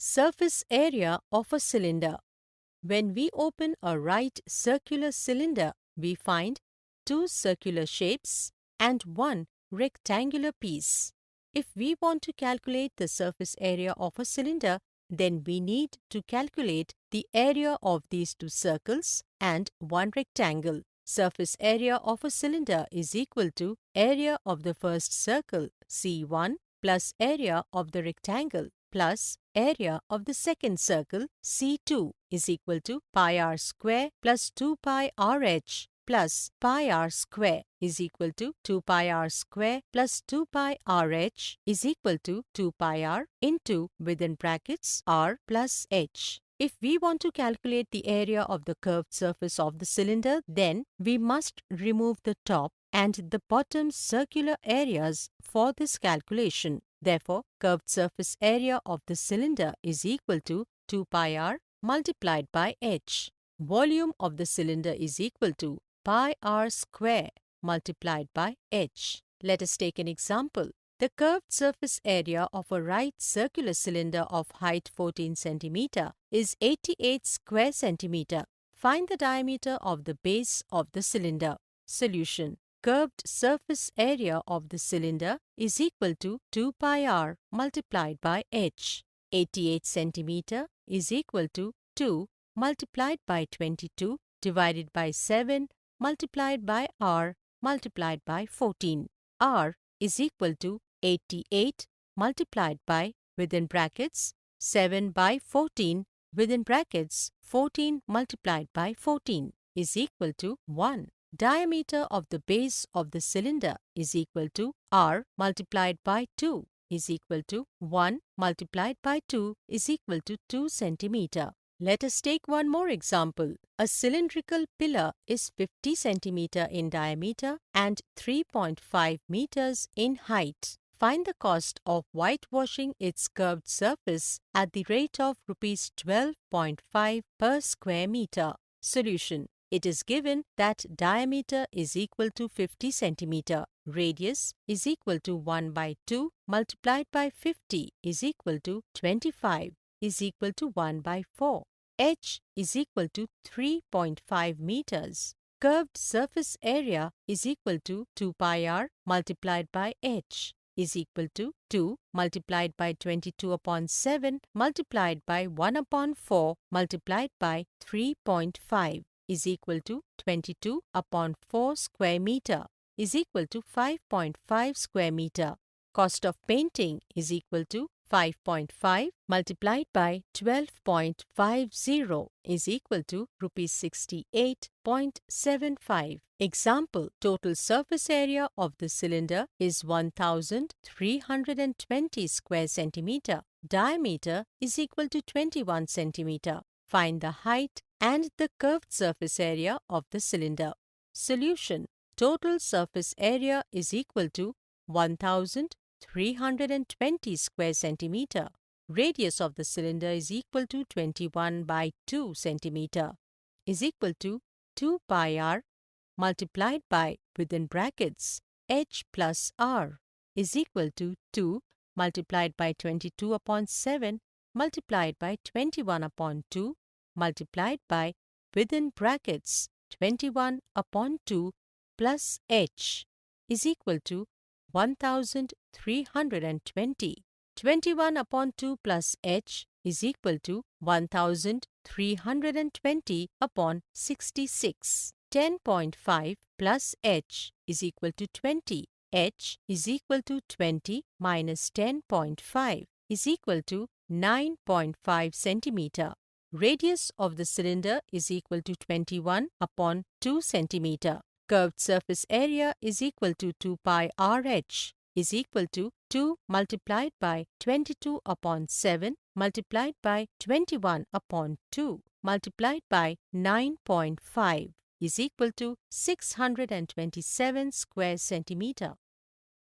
Surface area of a cylinder. When we open a right circular cylinder, we find two circular shapes and one rectangular piece. If we want to calculate the surface area of a cylinder, then we need to calculate the area of these two circles and one rectangle. Surface area of a cylinder is equal to area of the first circle C1 plus area of the rectangle plus area of the second circle C2 is equal to pi r square plus 2 pi rh plus pi r square is equal to 2 pi r square plus 2 pi rh is equal to 2 pi r into within brackets r plus h. If we want to calculate the area of the curved surface of the cylinder, then we must remove the top and the bottom circular areas for this calculation. Therefore, curved surface area of the cylinder is equal to 2 pi r multiplied by h. Volume of the cylinder is equal to pi r square multiplied by h. Let us take an example. The curved surface area of a right circular cylinder of height 14 cm is 88 square centimeter. Find the diameter of the base of the cylinder. Solution. Curved surface area of the cylinder is equal to 2 pi r multiplied by h. 88 centimeter is equal to 2 multiplied by 22 divided by 7 multiplied by r multiplied by 14. R is equal to 88 multiplied by within brackets 7 by 14 within brackets 14 multiplied by 14 is equal to 1. Diameter of the base of the cylinder is equal to r multiplied by 2 is equal to 1 multiplied by 2 is equal to 2 centimeter. Let us take one more example. A cylindrical pillar is 50 centimeter in diameter and 3.5 meters in height. Find the cost of whitewashing its curved surface at the rate of Rs 12.5 per square meter. Solution. It is given that diameter is equal to 50 centimeter, radius is equal to 1 by 2 multiplied by 50 is equal to 25 is equal to 1 by 4. H is equal to 3.5 meters. Curved surface area is equal to 2 pi r multiplied by h is equal to 2 multiplied by 22 upon 7 multiplied by 1 upon 4 multiplied by 3.5 is equal to 22 upon 4 square meter is equal to 5.5 square meter. Cost of painting is equal to 5.5 multiplied by 12.50 is equal to Rs 68.75. Example. Total surface area of the cylinder is 1320 square centimeter. Diameter is equal to 21 centimeter. Find the height and the curved surface area of the cylinder. Solution. Total surface area is equal to 1320 square centimeter. Radius of the cylinder is equal to 21 by 2 centimeter is equal to 2 pi r multiplied by within brackets h plus r is equal to 2 multiplied by 22 upon 7 multiplied by 21 upon 2 multiplied by within brackets 21 upon 2 plus h is equal to 1320. 21 upon 2 plus h is equal to 1320 upon 66. 10.5 plus h is equal to 20. H is equal to 20 minus 10.5 is equal to 9.5 centimeter. Radius of the cylinder is equal to 21 upon 2 centimeter. Curved surface area is equal to 2 pi rh is equal to 2 multiplied by 22 upon 7 multiplied by 21 upon 2 multiplied by 9.5 is equal to 627 square centimeter.